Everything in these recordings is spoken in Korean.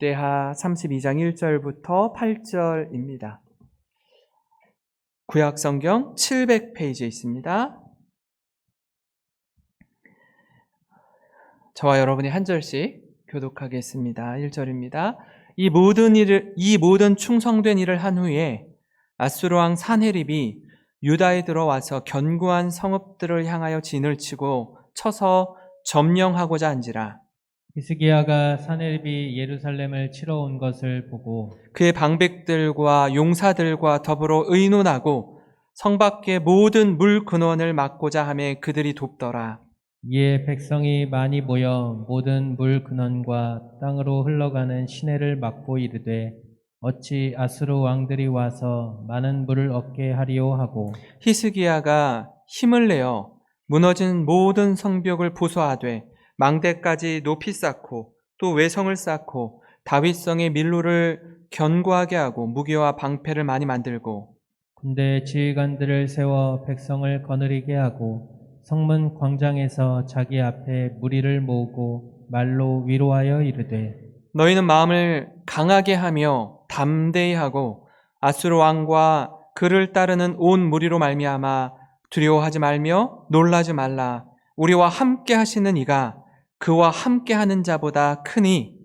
역대하 32장 1절부터 8절입니다. 구약성경 700페이지에 있습니다. 저와 여러분이 한 절씩 교독하겠습니다. 1절입니다. 이 모든 충성된 일을 한 후에 아수르 왕 산헤립이 유다에 들어와서 견고한 성읍들을 향하여 진을 치고 쳐서 점령하고자 한지라. 히스기야가 산헤립이 예루살렘을 치러 온 것을 보고 그의 방백들과 용사들과 더불어 의논하고 성 밖의 모든 물 근원을 막고자 하매 그들이 돕더라. 이에 백성이 많이 모여 모든 물 근원과 땅으로 흘러가는 시내를 막고 이르되 어찌 아수르 왕들이 와서 많은 물을 얻게 하리요 하고 히스기야가 힘을 내어 무너진 모든 성벽을 보수하되 망대까지 높이 쌓고 또 외성을 쌓고 다윗성의 밀로를 견고하게 하고 무기와 방패를 많이 만들고 군대 지휘관들을 세워 백성을 거느리게 하고 성문 광장에서 자기 앞에 무리를 모으고 말로 위로하여 이르되 너희는 마음을 강하게 하며 담대히 하고 아수르 왕과 그를 따르는 온 무리로 말미암아 두려워하지 말며 놀라지 말라. 우리와 함께 하시는 이가 그와 함께 하는 자보다 크니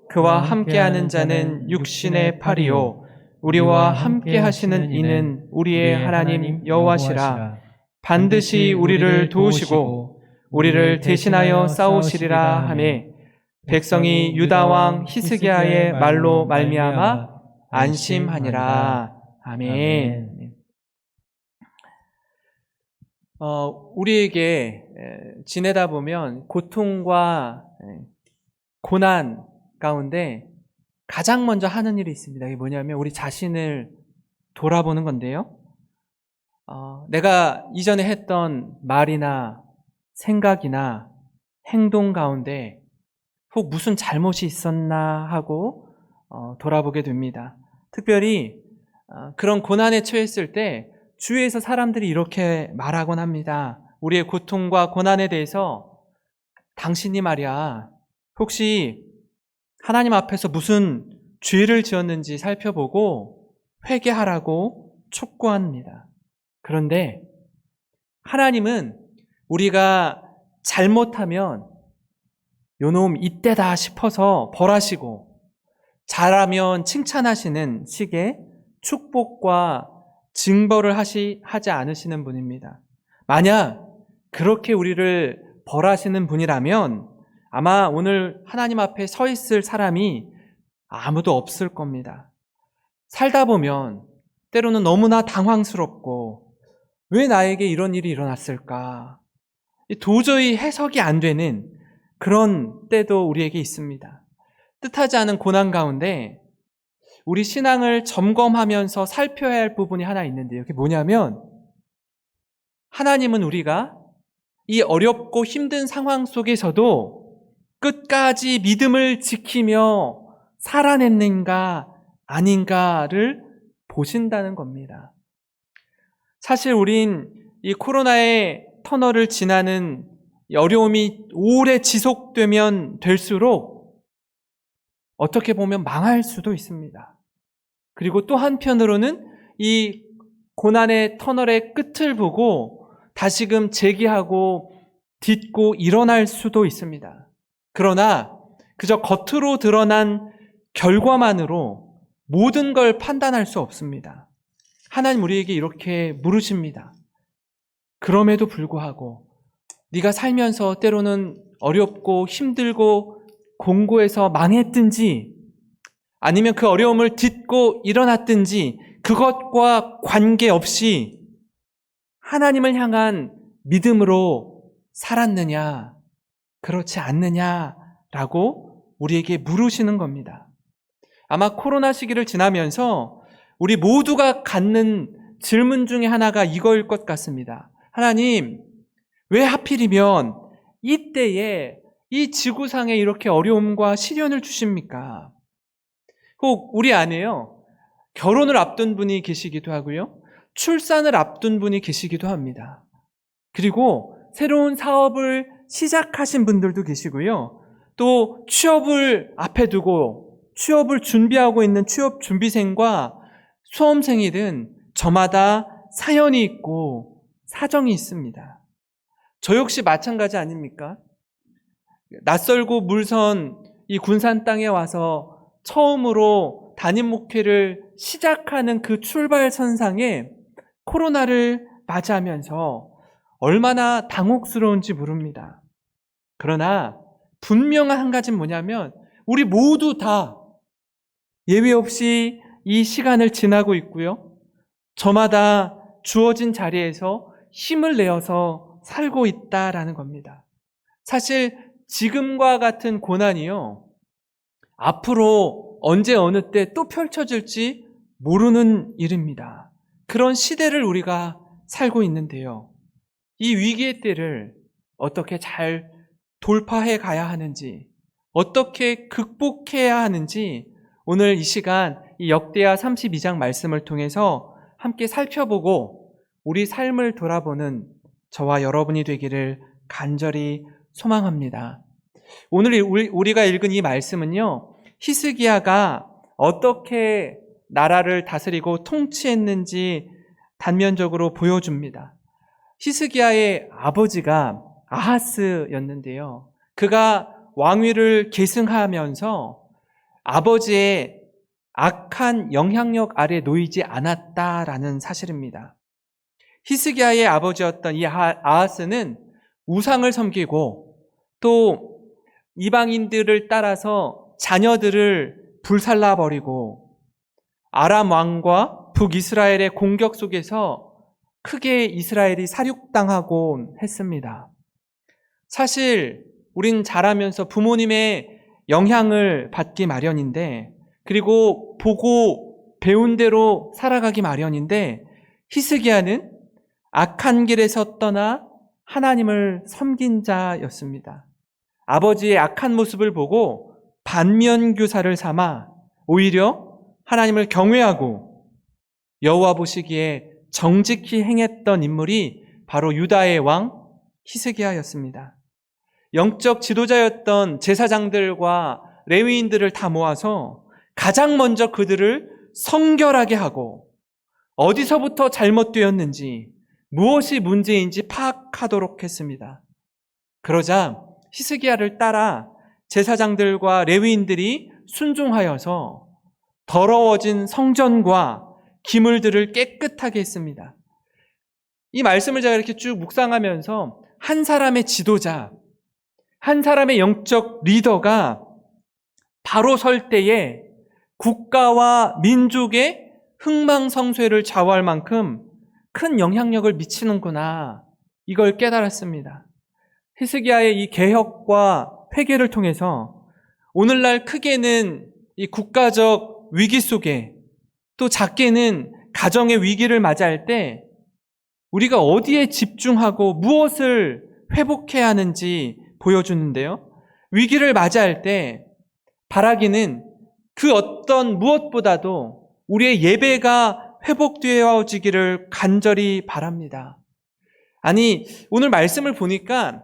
그와 함께 하는 자는 육신의 팔이요 우리와 함께 하시는 이는 우리의 하나님 여호와시라. 반드시 우리를 도우시고 우리를 대신하여 싸우시리라 하매 백성이 유다 왕 히스기야의 말로 말미암아 안심하니라. 아멘. 우리에게 지내다 보면 고통과 고난 가운데 가장 먼저 하는 일이 있습니다. 이게 뭐냐면 우리 자신을 돌아보는 건데요. 내가 이전에 했던 말이나 생각이나 행동 가운데 혹 무슨 잘못이 있었나 하고 돌아보게 됩니다. 특별히 그런 고난에 처했을 때 주위에서 사람들이 이렇게 말하곤 합니다. 우리의 고통과 고난에 대해서 당신이 말이야 혹시 하나님 앞에서 무슨 죄를 지었는지 살펴보고 회개하라고 촉구합니다. 그런데 하나님은 우리가 잘못하면 요놈 이때다 싶어서 벌하시고 잘하면 칭찬하시는 식의 축복과 징벌을 하지 않으시는 분입니다. 만약 그렇게 우리를 벌하시는 분이라면 아마 오늘 하나님 앞에 서 있을 사람이 아무도 없을 겁니다. 살다 보면 때로는 너무나 당황스럽고 왜 나에게 이런 일이 일어났을까? 도저히 해석이 안 되는 그런 때도 우리에게 있습니다. 뜻하지 않은 고난 가운데 우리 신앙을 점검하면서 살펴야 할 부분이 하나 있는데요. 그게 뭐냐면 하나님은 우리가 이 어렵고 힘든 상황 속에서도 끝까지 믿음을 지키며 살아냈는가 아닌가를 보신다는 겁니다. 사실 우린 이 코로나의 터널을 지나는 어려움이 오래 지속되면 될수록 어떻게 보면 망할 수도 있습니다. 그리고 또 한편으로는 이 고난의 터널의 끝을 보고 다시금 재기하고 딛고 일어날 수도 있습니다. 그러나 그저 겉으로 드러난 결과만으로 모든 걸 판단할 수 없습니다. 하나님 우리에게 이렇게 물으십니다. 그럼에도 불구하고 네가 살면서 때로는 어렵고 힘들고 공고해서 망했든지 아니면 그 어려움을 딛고 일어났든지 그것과 관계없이 하나님을 향한 믿음으로 살았느냐 그렇지 않느냐라고 우리에게 물으시는 겁니다. 아마 코로나 시기를 지나면서 우리 모두가 갖는 질문 중에 하나가 이거일 것 같습니다. 하나님, 왜 하필이면 이때에 이 지구상에 이렇게 어려움과 시련을 주십니까? 혹 우리 안에요, 결혼을 앞둔 분이 계시기도 하고요, 출산을 앞둔 분이 계시기도 합니다. 그리고 새로운 사업을 시작하신 분들도 계시고요, 또 취업을 앞에 두고 취업을 준비하고 있는 취업 준비생과 수험생이든 저마다 사연이 있고 사정이 있습니다. 저 역시 마찬가지 아닙니까? 낯설고 물선 이 군산 땅에 와서 처음으로 담임 목회를 시작하는 그 출발선상에 코로나를 맞이하면서 얼마나 당혹스러운지 모릅니다. 그러나 분명한 한 가지는 뭐냐면 우리 모두 다 예외 없이 이 시간을 지나고 있고요. 저마다 주어진 자리에서 힘을 내어서 살고 있다라는 겁니다. 사실 지금과 같은 고난이요, 앞으로 언제 어느 때 또 펼쳐질지 모르는 일입니다. 그런 시대를 우리가 살고 있는데요. 이 위기의 때를 어떻게 잘 돌파해 가야 하는지, 어떻게 극복해야 하는지 오늘 이 시간 이 역대하 32장 말씀을 통해서 함께 살펴보고 우리 삶을 돌아보는 저와 여러분이 되기를 간절히 소망합니다. 오늘 우리가 읽은 이 말씀은요, 히스기야가 어떻게 나라를 다스리고 통치했는지 단면적으로 보여줍니다. 히스기야의 아버지가 아하스였는데요. 그가 왕위를 계승하면서 아버지의 악한 영향력 아래 놓이지 않았다라는 사실입니다. 히스기야의 아버지였던 이 아하스는 우상을 섬기고 또 이방인들을 따라서 자녀들을 불살라버리고 아람 왕과 북이스라엘의 공격 속에서 크게 이스라엘이 사륙당하곤 했습니다. 사실 우린 자라면서 부모님의 영향을 받기 마련인데, 그리고 보고 배운 대로 살아가기 마련인데, 히스기야는 악한 길에서 떠나 하나님을 섬긴 자였습니다. 아버지의 악한 모습을 보고 반면교사를 삼아 오히려 하나님을 경외하고 여호와 보시기에 정직히 행했던 인물이 바로 유다의 왕 히스기야였습니다. 영적 지도자였던 제사장들과 레위인들을 다 모아서 가장 먼저 그들을 성결하게 하고 어디서부터 잘못되었는지, 무엇이 문제인지 파악하도록 했습니다. 그러자 히스기야를 따라 제사장들과 레위인들이 순종하여서 더러워진 성전과 기물들을 깨끗하게 했습니다. 이 말씀을 제가 이렇게 쭉 묵상하면서 한 사람의 지도자, 한 사람의 영적 리더가 바로 설 때에 국가와 민족의 흥망성쇠를 좌우할 만큼 큰 영향력을 미치는구나, 이걸 깨달았습니다. 히스기야의 이 개혁과 회개를 통해서 오늘날 크게는 이 국가적 위기 속에, 또 작게는 가정의 위기를 맞이할 때 우리가 어디에 집중하고 무엇을 회복해야 하는지 보여주는데요. 위기를 맞이할 때 바라기는 그 어떤 무엇보다도 우리의 예배가 회복되어지기를 간절히 바랍니다. 아니, 오늘 말씀을 보니까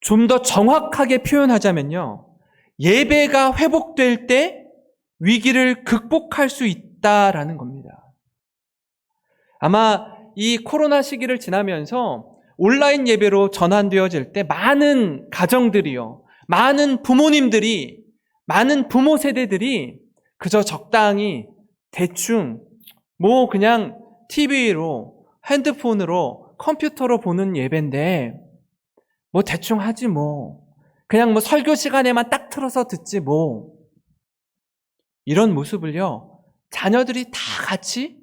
좀 더 정확하게 표현하자면요, 예배가 회복될 때 위기를 극복할 수 있다라는 겁니다. 아마 이 코로나 시기를 지나면서 온라인 예배로 전환되어질 때 많은 가정들이요, 많은 부모님들이, 많은 부모 세대들이 그저 적당히 대충 그냥 TV로, 핸드폰으로, 컴퓨터로 보는 예배인데 대충 하지 그냥 설교 시간에만 딱 틀어서 듣지 이런 모습을요, 자녀들이 다 같이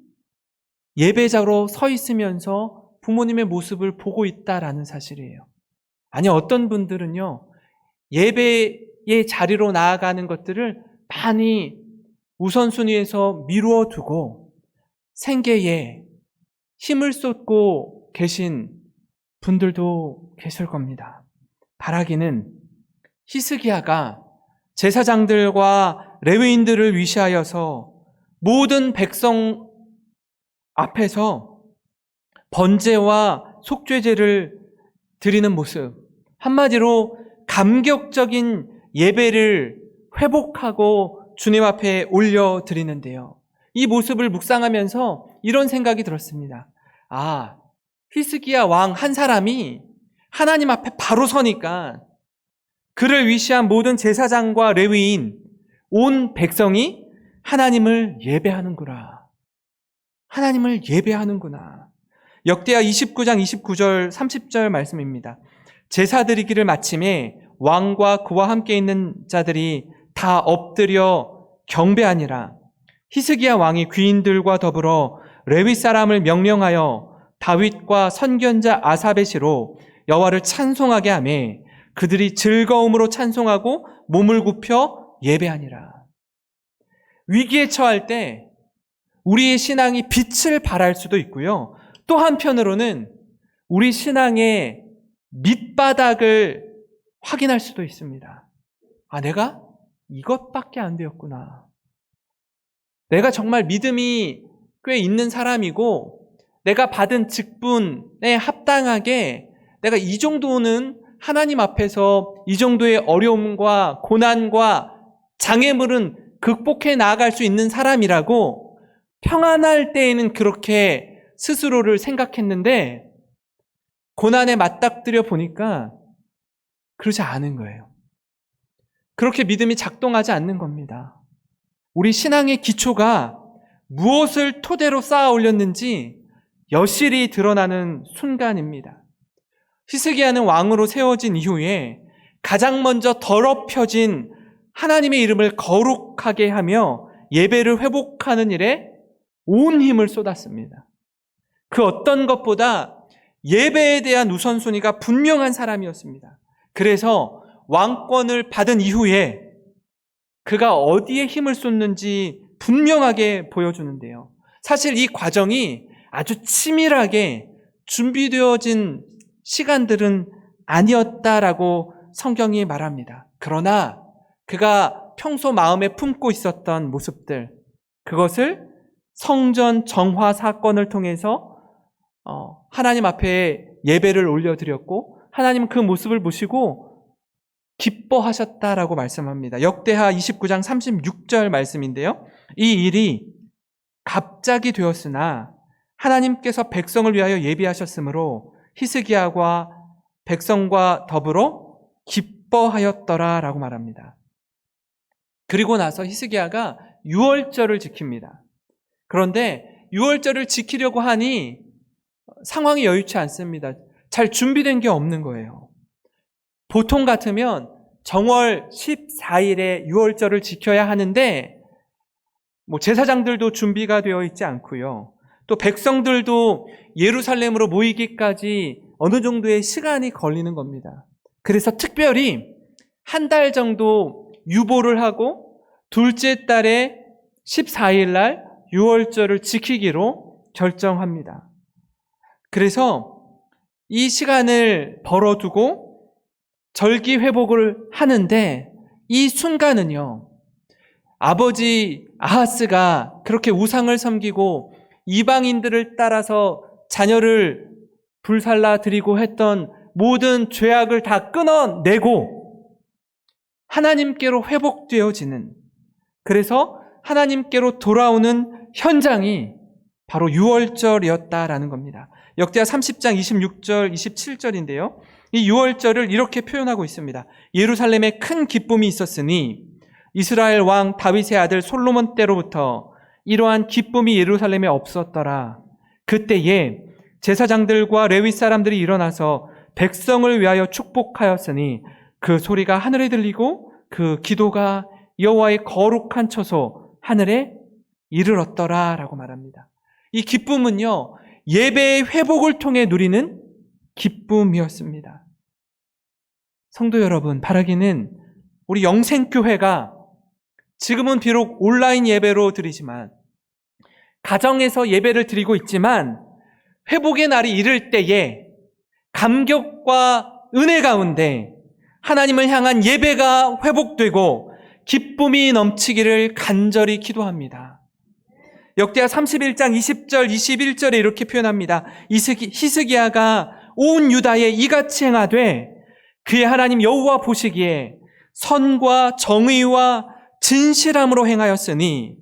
예배자로 서 있으면서 부모님의 모습을 보고 있다라는 사실이에요. 아니, 어떤 분들은요, 예배의 자리로 나아가는 것들을 많이 우선순위에서 미루어 두고 생계에 힘을 쏟고 계신 분들도 계실 겁니다. 바라기는 히스기야가 제사장들과 레위인들을 위시하여서 모든 백성 앞에서 번제와 속죄제를 드리는 모습, 한마디로 감격적인 예배를 회복하고 주님 앞에 올려드리는데요. 이 모습을 묵상하면서 이런 생각이 들었습니다. 아, 히스기야 왕 한 사람이 하나님 앞에 바로 서니까 그를 위시한 모든 제사장과 레위인, 온 백성이 하나님을 예배하는구나. 하나님을 예배하는구나. 역대하 29장 29절 30절 말씀입니다. 제사 드리기를 마침에 왕과 그와 함께 있는 자들이 다 엎드려 경배하니라. 히스기야 왕이 귀인들과 더불어 레위 사람을 명령하여 다윗과 선견자 아삽의 시로 여호와를 찬송하게 하며 그들이 즐거움으로 찬송하고 몸을 굽혀 예배하니라. 위기에 처할 때 우리의 신앙이 빛을 발할 수도 있고요. 또 한편으로는 우리 신앙의 밑바닥을 확인할 수도 있습니다. 아, 내가 이것밖에 안 되었구나. 내가 정말 믿음이 꽤 있는 사람이고 내가 받은 직분에 합당하게 내가 이 정도는 하나님 앞에서 이 정도의 어려움과 고난과 장애물은 극복해 나아갈 수 있는 사람이라고 평안할 때에는 그렇게 스스로를 생각했는데 고난에 맞닥뜨려 보니까 그렇지 않은 거예요. 그렇게 믿음이 작동하지 않는 겁니다. 우리 신앙의 기초가 무엇을 토대로 쌓아 올렸는지 여실히 드러나는 순간입니다. 히스기야는 왕으로 세워진 이후에 가장 먼저 더럽혀진 하나님의 이름을 거룩하게 하며 예배를 회복하는 일에 온 힘을 쏟았습니다. 그 어떤 것보다 예배에 대한 우선순위가 분명한 사람이었습니다. 그래서 왕권을 받은 이후에 그가 어디에 힘을 쏟는지 분명하게 보여주는데요. 사실 이 과정이 아주 치밀하게 준비되어진 시간들은 아니었다라고 성경이 말합니다. 그러나 그가 평소 마음에 품고 있었던 모습들, 그것을 성전 정화 사건을 통해서 하나님 앞에 예배를 올려드렸고 하나님은 그 모습을 보시고 기뻐하셨다라고 말씀합니다. 역대하 29장 36절 말씀인데요. 이 일이 갑자기 되었으나 하나님께서 백성을 위하여 예비하셨으므로 히스기야와 백성과 더불어 기뻐하였더라라고 말합니다. 그리고 나서 히스기야가 유월절을 지킵니다. 그런데 유월절을 지키려고 하니 상황이 여유치 않습니다. 잘 준비된 게 없는 거예요. 보통 같으면 정월 14일에 유월절을 지켜야 하는데 제사장들도 준비가 되어 있지 않고요. 또 백성들도 예루살렘으로 모이기까지 어느 정도의 시간이 걸리는 겁니다. 그래서 특별히 한 달 정도 유보를 하고 둘째 달에 14일 날 유월절을 지키기로 결정합니다. 그래서 이 시간을 벌어두고 절기 회복을 하는데 이 순간은요, 아버지 아하스가 그렇게 우상을 섬기고 이방인들을 따라서 자녀를 불살라 드리고 했던 모든 죄악을 다 끊어내고 하나님께로 회복되어지는, 그래서 하나님께로 돌아오는 현장이 바로 유월절이었다라는 겁니다. 역대하 30장 26절 27절인데요. 이 유월절을 이렇게 표현하고 있습니다. 예루살렘에 큰 기쁨이 있었으니 이스라엘 왕 다윗의 아들 솔로몬 때로부터 이러한 기쁨이 예루살렘에 없었더라. 그때에 제사장들과 레위 사람들이 일어나서 백성을 위하여 축복하였으니 그 소리가 하늘에 들리고 그 기도가 여호와의 거룩한 처소 하늘에 이르렀더라라고 말합니다. 이 기쁨은요, 예배의 회복을 통해 누리는 기쁨이었습니다. 성도 여러분, 바라기는 우리 영생교회가 지금은 비록 온라인 예배로 드리지만 가정에서 예배를 드리고 있지만 회복의 날이 이를 때에 감격과 은혜 가운데 하나님을 향한 예배가 회복되고 기쁨이 넘치기를 간절히 기도합니다. 역대하 31장 20절 21절에 이렇게 표현합니다. 히스기야가 온 유다에 이같이 행하되 그의 하나님 여호와 보시기에 선과 정의와 진실함으로 행하였으니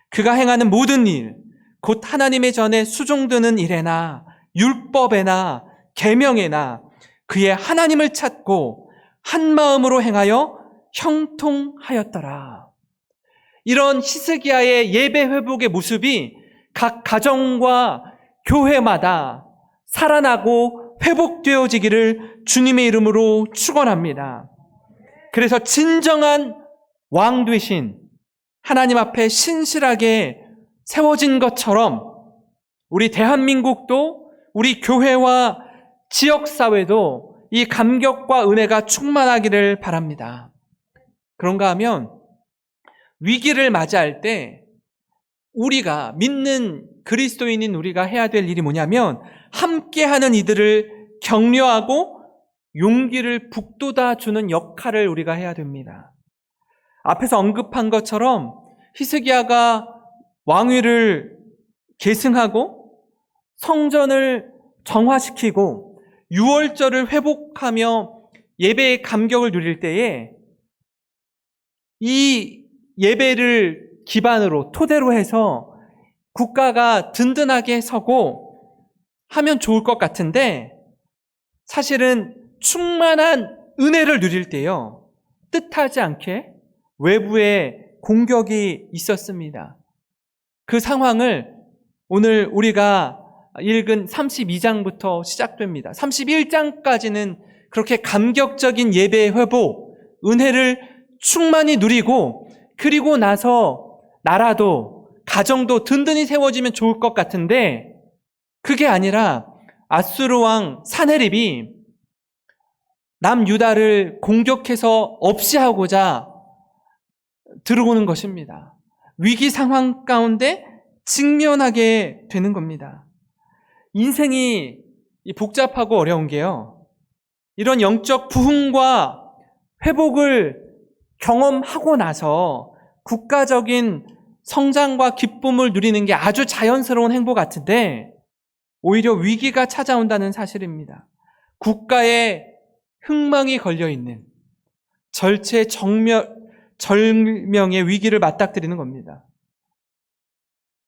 그가 행하는 모든 일 곧 하나님의 전에 수종드는 일에나 율법에나 계명에나 그의 하나님을 찾고 한 마음으로 행하여 형통하였더라. 이런 히스기야의 예배 회복의 모습이 각 가정과 교회마다 살아나고 회복되어지기를 주님의 이름으로 축원합니다. 그래서 진정한 왕 되신 하나님 앞에 신실하게 세워진 것처럼 우리 대한민국도 우리 교회와 지역사회도 이 감격과 은혜가 충만하기를 바랍니다. 그런가 하면 위기를 맞이할 때 우리가 믿는 그리스도인인 우리가 해야 될 일이 뭐냐면 함께하는 이들을 격려하고 용기를 북돋아주는 역할을 우리가 해야 됩니다. 앞에서 언급한 것처럼 히스기야가 왕위를 계승하고 성전을 정화시키고 유월절을 회복하며 예배의 감격을 누릴 때에 이 예배를 기반으로 토대로 해서 국가가 든든하게 서고 하면 좋을 것 같은데 사실은 충만한 은혜를 누릴 때요 뜻하지 않게 외부의 공격이 있었습니다. 그 상황을 오늘 우리가 읽은 32장부터 시작됩니다. 31장까지는 그렇게 감격적인 예배 회복, 은혜를 충만히 누리고 그리고 나서 나라도 가정도 든든히 세워지면 좋을 것 같은데 그게 아니라 아수르 왕 사네립이 남유다를 공격해서 없이 하고자 들어오는 것입니다. 위기 상황 가운데 직면하게 되는 겁니다. 인생이 복잡하고 어려운 게요. 이런 영적 부흥과 회복을 경험하고 나서 국가적인 성장과 기쁨을 누리는 게 아주 자연스러운 행보 같은데 오히려 위기가 찾아온다는 사실입니다. 국가에 흥망이 걸려있는 절체절명의 위기를 맞닥뜨리는 겁니다.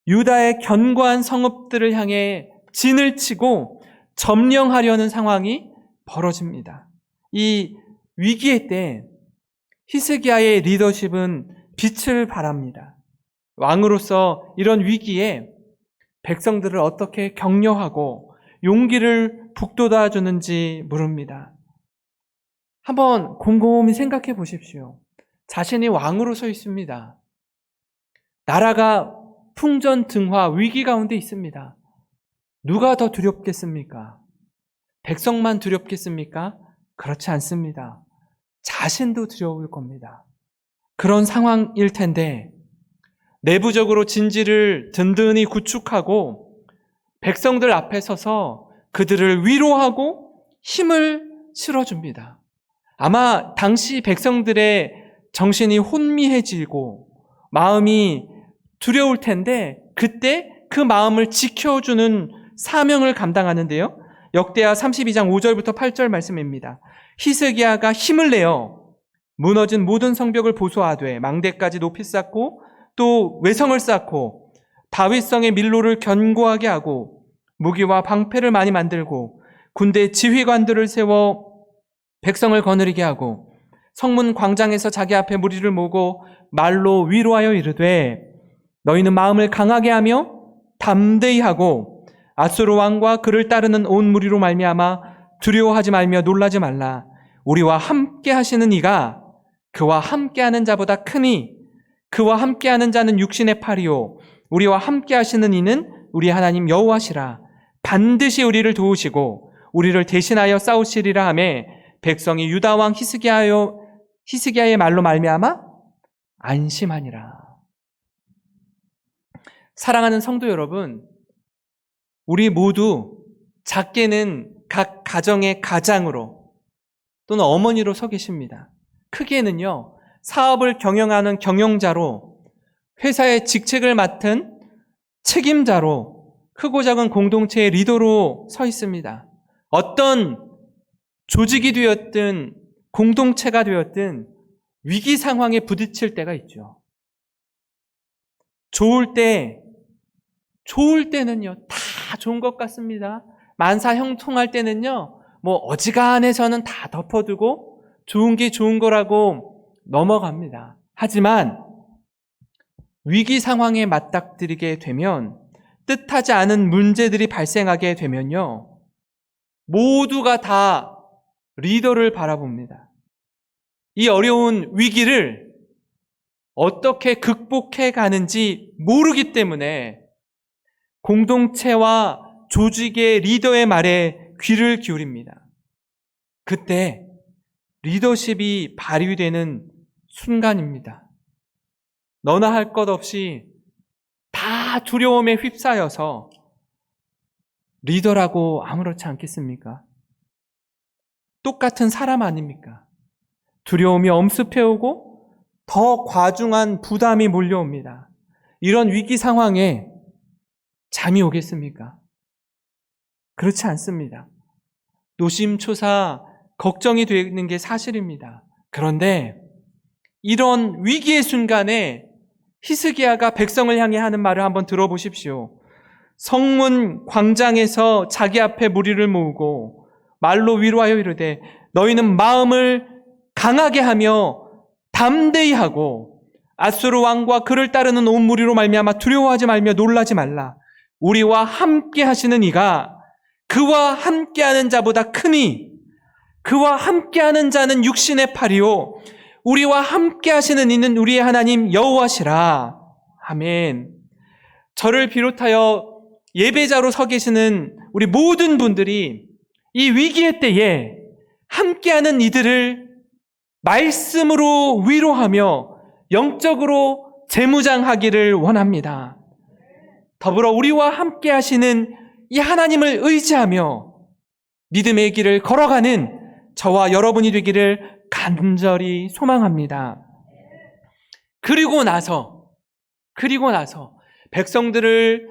유다의 견고한 성읍들을 향해 진을 치고 점령하려는 상황이 벌어집니다. 이 위기의 때 히스기야의 리더십은 빛을 발합니다. 왕으로서 이런 위기에 백성들을 어떻게 격려하고 용기를 북돋아 주는지 물습니다. 한번 곰곰이 생각해 보십시오. 자신이 왕으로 서 있습니다. 나라가 풍전등화 위기 가운데 있습니다. 누가 더 두렵겠습니까? 백성만 두렵겠습니까? 그렇지 않습니다. 자신도 두려울 겁니다. 그런 상황일 텐데 내부적으로 진지를 든든히 구축하고 백성들 앞에 서서 그들을 위로하고 힘을 실어줍니다. 아마 당시 백성들의 정신이 혼미해지고 마음이 두려울 텐데 그때 그 마음을 지켜주는 사명을 감당하는데요. 역대하 32장 5절부터 8절 말씀입니다. 히스기야가 힘을 내어 무너진 모든 성벽을 보수하되 망대까지 높이 쌓고 또 외성을 쌓고 다윗성의 밀로를 견고하게 하고 무기와 방패를 많이 만들고 군대 지휘관들을 세워 백성을 거느리게 하고 성문 광장에서 자기 앞에 무리를 모으고 말로 위로하여 이르되 너희는 마음을 강하게 하며 담대히 하고 아수르 왕과 그를 따르는 온 무리로 말미암아 두려워하지 말며 놀라지 말라. 우리와 함께 하시는 이가 그와 함께하는 자보다 크니 그와 함께하는 자는 육신의 팔이요 우리와 함께 하시는 이는 우리 하나님 여호와시라. 반드시 우리를 도우시고 우리를 대신하여 싸우시리라 하매 백성이 유다 왕 히스기야의 말로 말미암아 안심하니라. 사랑하는 성도 여러분, 우리 모두 작게는 각 가정의 가장으로 또는 어머니로 서 계십니다. 크게는요, 사업을 경영하는 경영자로, 회사의 직책을 맡은 책임자로, 크고 작은 공동체의 리더로 서 있습니다. 어떤 조직이 되었든 공동체가 되었든 위기 상황에 부딪힐 때가 있죠. 좋을 때는요, 다 좋은 것 같습니다. 만사 형통할 때는요, 뭐 어지간해서는 다 덮어두고 좋은 게 좋은 거라고 넘어갑니다. 하지만 위기 상황에 맞닥뜨리게 되면, 뜻하지 않은 문제들이 발생하게 되면요, 모두가 다 리더를 바라봅니다. 이 어려운 위기를 어떻게 극복해 가는지 모르기 때문에 공동체와 조직의 리더의 말에 귀를 기울입니다. 그때 리더십이 발휘되는 순간입니다. 너나 할 것 없이 다 두려움에 휩싸여서 리더라고 아무렇지 않겠습니까? 똑같은 사람 아닙니까? 두려움이 엄습해오고 더 과중한 부담이 몰려옵니다. 이런 위기 상황에 잠이 오겠습니까? 그렇지 않습니다. 노심초사 걱정이 되는 게 사실입니다. 그런데 이런 위기의 순간에 히스기야가 백성을 향해 하는 말을 한번 들어보십시오. 성문 광장에서 자기 앞에 무리를 모으고 말로 위로하여 이르되 너희는 마음을 강하게 하며 담대히 하고 아수르 왕과 그를 따르는 온 무리로 말미암아 두려워하지 말며 놀라지 말라. 우리와 함께 하시는 이가 그와 함께하는 자보다 크니 그와 함께하는 자는 육신의 팔이요 우리와 함께 하시는 이는 우리의 하나님 여호와시라. 아멘. 저를 비롯하여 예배자로 서 계시는 우리 모든 분들이 이 위기의 때에 함께하는 이들을 말씀으로 위로하며 영적으로 재무장하기를 원합니다. 더불어 우리와 함께 하시는 이 하나님을 의지하며 믿음의 길을 걸어가는 저와 여러분이 되기를 간절히 소망합니다. 그리고 나서 백성들을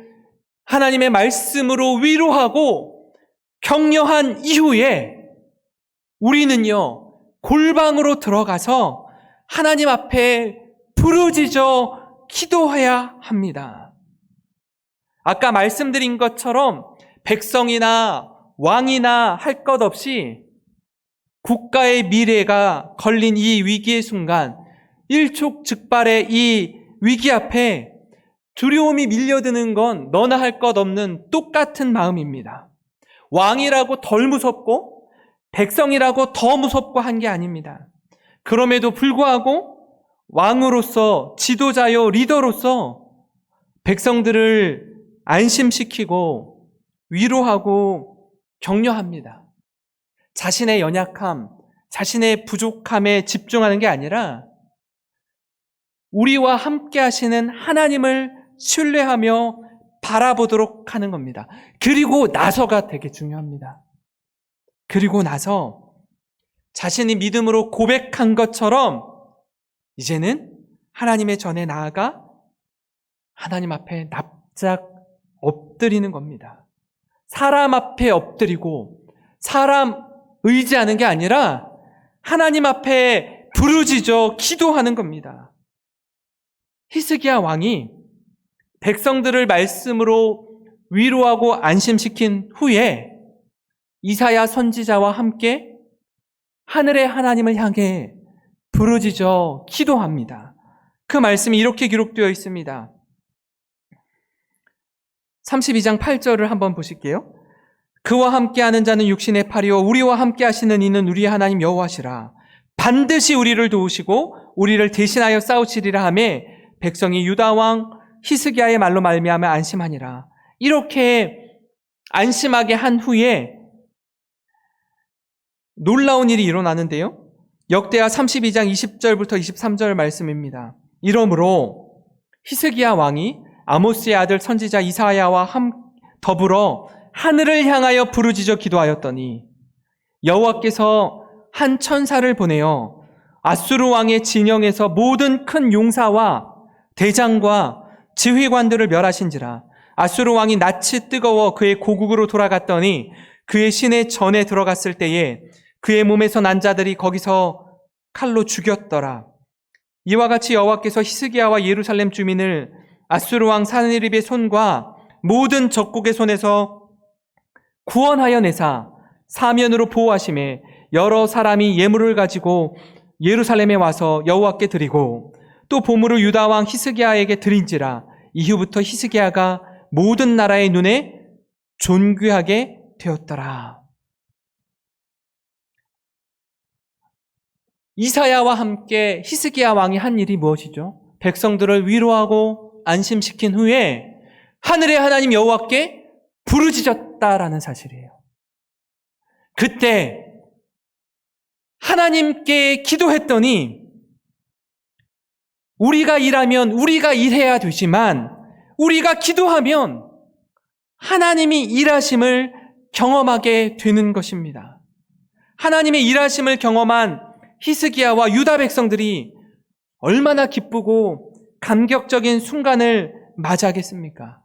하나님의 말씀으로 위로하고 격려한 이후에 우리는요, 골방으로 들어가서 하나님 앞에 부르짖어 기도해야 합니다. 아까 말씀드린 것처럼 백성이나 왕이나 할 것 없이 국가의 미래가 걸린 이 위기의 순간, 일촉즉발의 이 위기 앞에 두려움이 밀려드는 건 너나 할 것 없는 똑같은 마음입니다. 왕이라고 덜 무섭고 백성이라고 더 무섭고 한 게 아닙니다. 그럼에도 불구하고 왕으로서 지도자요 리더로서 백성들을 안심시키고 위로하고 격려합니다. 자신의 연약함, 자신의 부족함에 집중하는 게 아니라 우리와 함께 하시는 하나님을 신뢰하며 바라보도록 하는 겁니다. 그리고 나서가 되게 중요합니다. 그리고 나서 자신이 믿음으로 고백한 것처럼 이제는 하나님의 전에 나아가 하나님 앞에 납작 엎드리는 겁니다. 사람 앞에 엎드리고 사람 의지하는 게 아니라 하나님 앞에 부르짖어 기도하는 겁니다. 히스기야 왕이 백성들을 말씀으로 위로하고 안심시킨 후에 이사야 선지자와 함께 하늘의 하나님을 향해 부르짖어 기도합니다. 그 말씀이 이렇게 기록되어 있습니다. 32장 8절을 한번 보실게요. 그와 함께하는 자는 육신의 팔이요 우리와 함께 하시는 이는 우리의 하나님 여호와시라. 반드시 우리를 도우시고 우리를 대신하여 싸우시리라 하며 백성이 유다 왕 히스기야의 말로 말미암아 안심하니라. 이렇게 안심하게 한 후에 놀라운 일이 일어나는데요. 역대하 32장 20절부터 23절 말씀입니다. 이러므로 히스기야 왕이 아모스의 아들 선지자 이사야와 더불어 하늘을 향하여 부르짖어 기도하였더니 여호와께서 한 천사를 보내어 아수르 왕의 진영에서 모든 큰 용사와 대장과 지휘관들을 멸하신지라. 아수르 왕이 낯이 뜨거워 그의 고국으로 돌아갔더니 그의 시내 전에 들어갔을 때에 그의 몸에서 난 자들이 거기서 칼로 죽였더라. 이와 같이 여호와께서 히스기야와 예루살렘 주민을 아수르 왕 사느립의 손과 모든 적국의 손에서 구원하여 내사 사면으로 보호하심에 여러 사람이 예물을 가지고 예루살렘에 와서 여호와께 드리고 또 보물을 유다 왕 히스기야에게 드린지라. 이후부터 히스기야가 모든 나라의 눈에 존귀하게 되었더라. 이사야와 함께 히스기야 왕이 한 일이 무엇이죠? 백성들을 위로하고 안심시킨 후에 하늘의 하나님 여호와께 부르짖었다라는 사실이에요. 그때 하나님께 기도했더니 우리가 일하면 우리가 일해야 되지만 우리가 기도하면 하나님이 일하심을 경험하게 되는 것입니다. 하나님의 일하심을 경험한 히스기야와 유다 백성들이 얼마나 기쁘고 감격적인 순간을 맞이하겠습니까?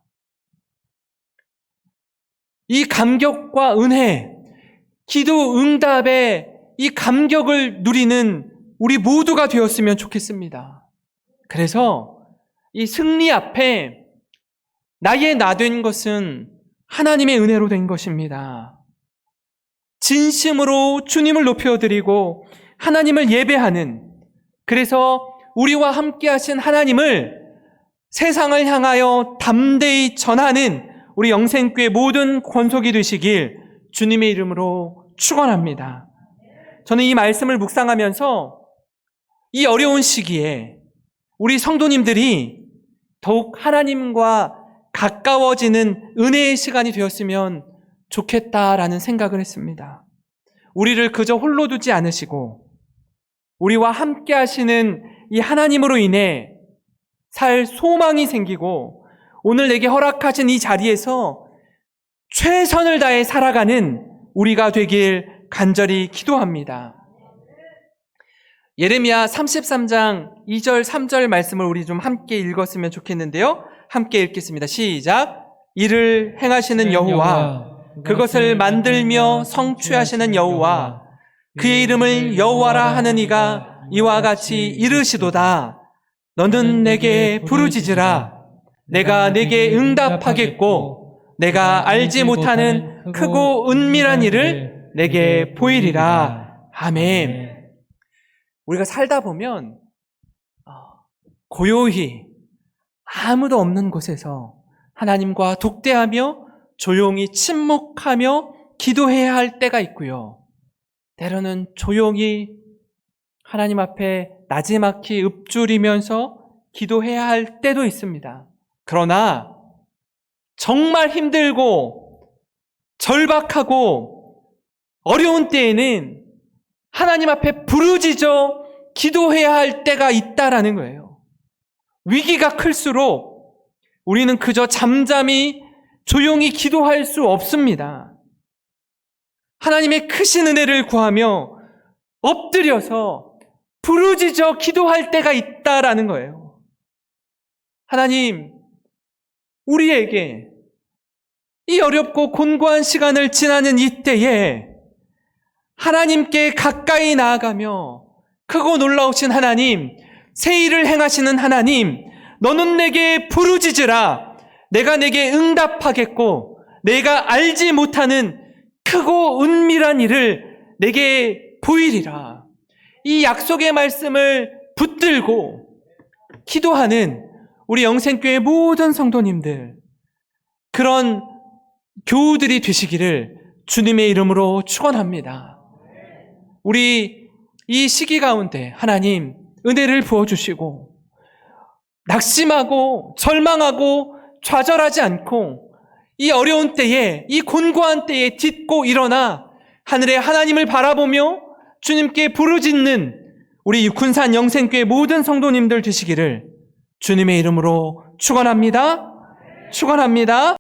이 감격과 은혜, 기도 응답의 이 감격을 누리는 우리 모두가 되었으면 좋겠습니다. 그래서 이 승리 앞에 나의 나 된 것은 하나님의 은혜로 된 것입니다. 진심으로 주님을 높여드리고 하나님을 예배하는, 그래서 우리와 함께 하신 하나님을 세상을 향하여 담대히 전하는 우리 영생교회 모든 권속이 되시길 주님의 이름으로 축원합니다. 저는 이 말씀을 묵상하면서 이 어려운 시기에 우리 성도님들이 더욱 하나님과 가까워지는 은혜의 시간이 되었으면 좋겠다라는 생각을 했습니다. 우리를 그저 홀로 두지 않으시고 우리와 함께 하시는 이 하나님으로 인해 살 소망이 생기고 오늘 내게 허락하신 이 자리에서 최선을 다해 살아가는 우리가 되길 간절히 기도합니다. 예레미야 33장 2절 3절 말씀을 우리 좀 함께 읽었으면 좋겠는데요. 함께 읽겠습니다. 시작. 이를 행하시는 여호와, 그것을 만들며 성취하시는 여호와, 그의 이름을 여호와라 하는 이가 이와 같이 이르시도다. 너는 내게 부르짖으라. 내가 내게 응답하겠고 내가 알지 못하는 크고 은밀한 일을 내게 보이리라. 아멘. 우리가 살다 보면 고요히 아무도 없는 곳에서 하나님과 독대하며 조용히 침묵하며 기도해야 할 때가 있고요. 때로는 조용히 하나님 앞에 나지막히 읊조리면서 기도해야 할 때도 있습니다. 그러나 정말 힘들고 절박하고 어려운 때에는 하나님 앞에 부르짖어 기도해야 할 때가 있다라는 거예요. 위기가 클수록 우리는 그저 잠잠히 조용히 기도할 수 없습니다. 하나님의 크신 은혜를 구하며 엎드려서 부르짖어 기도할 때가 있다라는 거예요. 하나님, 우리에게 이 어렵고 곤고한 시간을 지나는 이때에 하나님께 가까이 나아가며 크고 놀라우신 하나님, 새 일을 행하시는 하나님, 너는 내게 부르짖으라. 내가 내게 응답하겠고 내가 알지 못하는 크고 은밀한 일을 내게 보이리라. 이 약속의 말씀을 붙들고 기도하는 우리 영생교회 모든 성도님들, 그런 교우들이 되시기를 주님의 이름으로 축원합니다. 우리 이 시기 가운데 하나님 은혜를 부어주시고 낙심하고 절망하고 좌절하지 않고 이 어려운 때에, 이 곤고한 때에 딛고 일어나 하늘의 하나님을 바라보며 주님께 부르짖는 우리 군산 영생교회 모든 성도님들 되시기를 주님의 이름으로 축원합니다. 축원합니다.